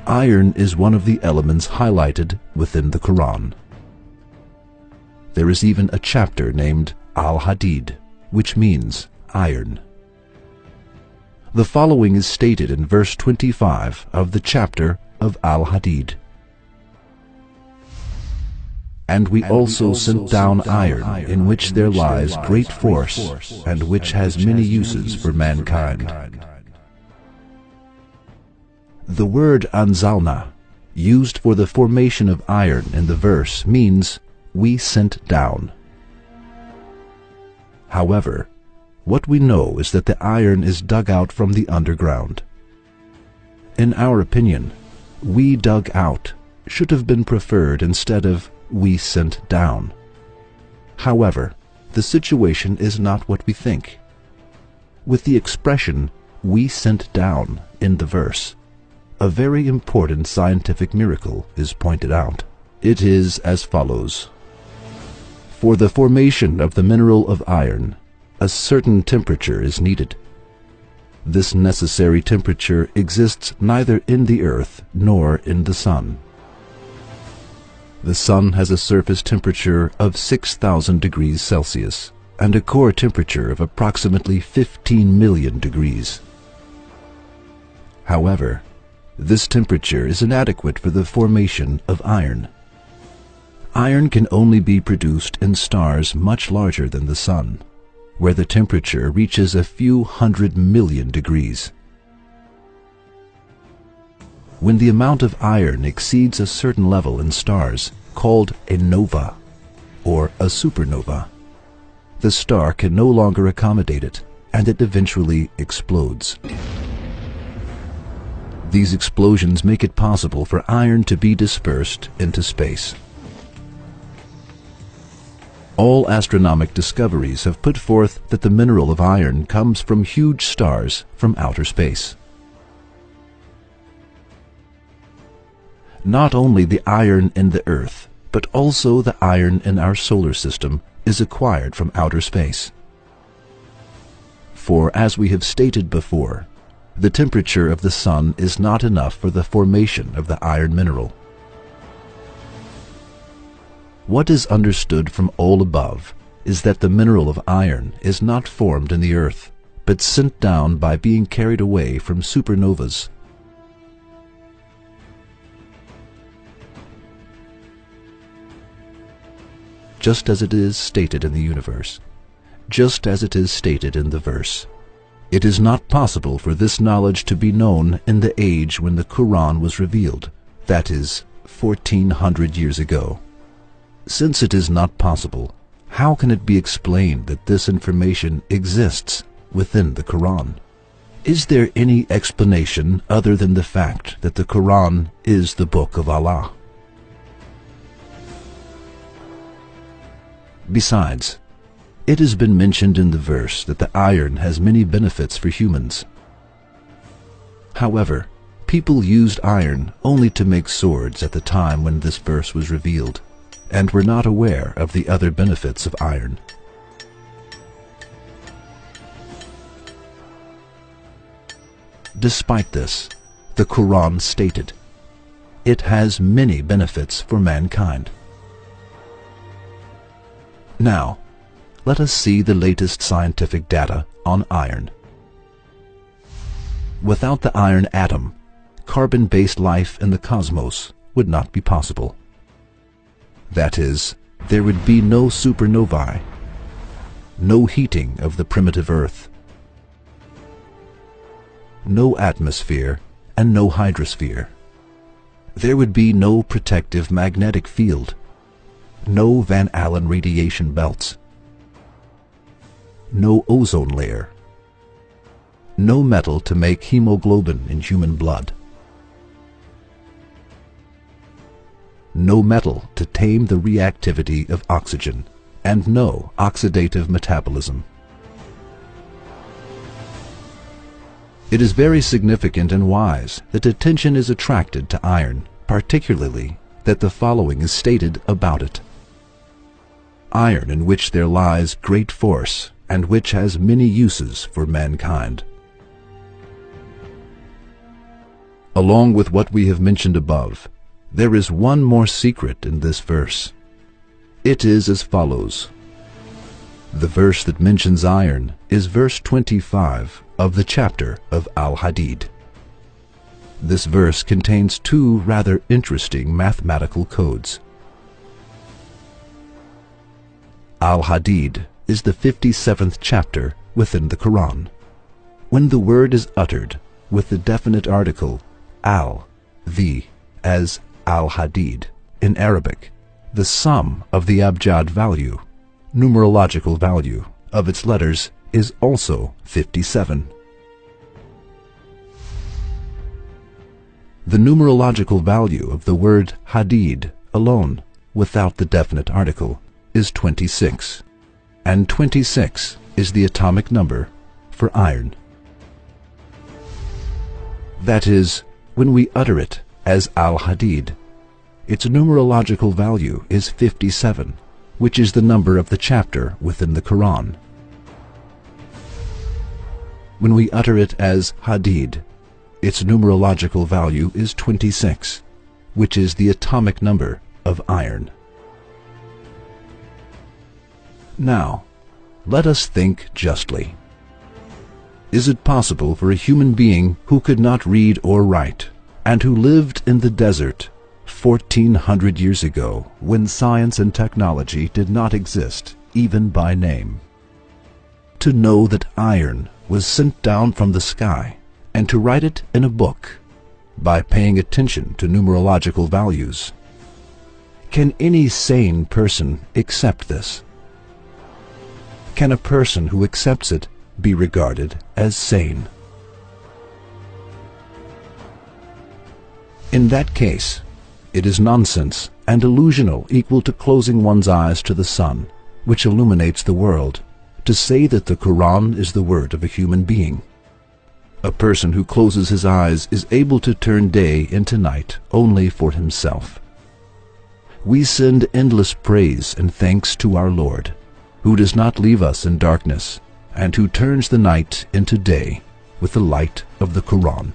Iron is one of the elements highlighted within the Qur'an. There is even a chapter named Al-Hadid, which means iron. The following is stated in verse 25 of the chapter of Al-Hadid. And we also sent down iron, in which there lies great force, and which has many uses for mankind. The word anzalna, used for the formation of iron in the verse, means we sent down. However, what we know is that the iron is dug out from the underground. In our opinion, we dug out should have been preferred instead of we sent down. However, the situation is not what we think. With the expression we sent down in the verse, a very important scientific miracle is pointed out. It is as follows. For the formation of the mineral of iron, a certain temperature is needed. This necessary temperature exists neither in the earth nor in the sun. The sun has a surface temperature of 6,000 degrees Celsius and a core temperature of approximately 15 million degrees. However, this temperature is inadequate for the formation of iron. Iron can only be produced in stars much larger than the sun, where the temperature reaches a few 100 million degrees. When the amount of iron exceeds a certain level in stars, called a nova or a supernova, the star can no longer accommodate it, and it eventually explodes. These explosions make it possible for iron to be dispersed into space. All astronomic discoveries have put forth that the mineral of iron comes from huge stars from outer space. Not only the iron in the Earth, but also the iron in our solar system is acquired from outer space. For, as we have stated before, the temperature of the sun is not enough for the formation of the iron mineral. What is understood from all above is that the mineral of iron is not formed in the earth, but sent down by being carried away from supernovas. Just as it is stated in the universe, just as it is stated in the verse. It is not possible for this knowledge to be known in the age when the Qur'an was revealed, that is, 1400 years ago. Since it is not possible, how can it be explained that this information exists within the Qur'an? Is there any explanation other than the fact that the Qur'an is the book of Allah? Besides, it has been mentioned in the verse that the iron has many benefits for humans. However, people used iron only to make swords at the time when this verse was revealed, and were not aware of the other benefits of iron. Despite this, the Qur'an stated, it has many benefits for mankind. Now, let us see the latest scientific data on iron. Without the iron atom, carbon-based life in the cosmos would not be possible. That is, there would be no supernovae, no heating of the primitive Earth, no atmosphere, and no hydrosphere. There would be no protective magnetic field, no Van Allen radiation belts, no ozone layer, no metal to make hemoglobin in human blood, no metal to tame the reactivity of oxygen, and no oxidative metabolism. It is very significant and wise that attention is attracted to iron, particularly that the following is stated about it. Iron in which there lies great force, and which has many uses for mankind. Along with what we have mentioned above, there is one more secret in this verse. It is as follows. The verse that mentions iron is verse 25 of the chapter of Al-Hadid. This verse contains two rather interesting mathematical codes. Al-Hadid is the 57th chapter within the Qur'an. When the word is uttered with the definite article al, the, as Al-Hadid in Arabic, the sum of the abjad value, numerological value, of its letters is also 57. The numerological value of the word Hadid alone, without the definite article, is 26, and 26 is the atomic number for iron. That is, when we utter it as Al-Hadid, its numerological value is 57, which is the number of the chapter within the Qur'an. When we utter it as Hadid, its numerological value is 26, which is the atomic number of iron. Now, let us think justly. Is it possible for a human being who could not read or write, and who lived in the desert 1400 years ago, when science and technology did not exist, even by name, to know that iron was sent down from the sky, and to write it in a book by paying attention to numerological values? Can any sane person accept this? Can a person who accepts it be regarded as sane? In that case, it is nonsense and delusional equal to closing one's eyes to the sun, which illuminates the world, to say that the Qur'an is the word of a human being. A person who closes his eyes is able to turn day into night only for himself. We send endless praise and thanks to our Lord, who does not leave us in darkness, and who turns the night into day with the light of the Qur'an.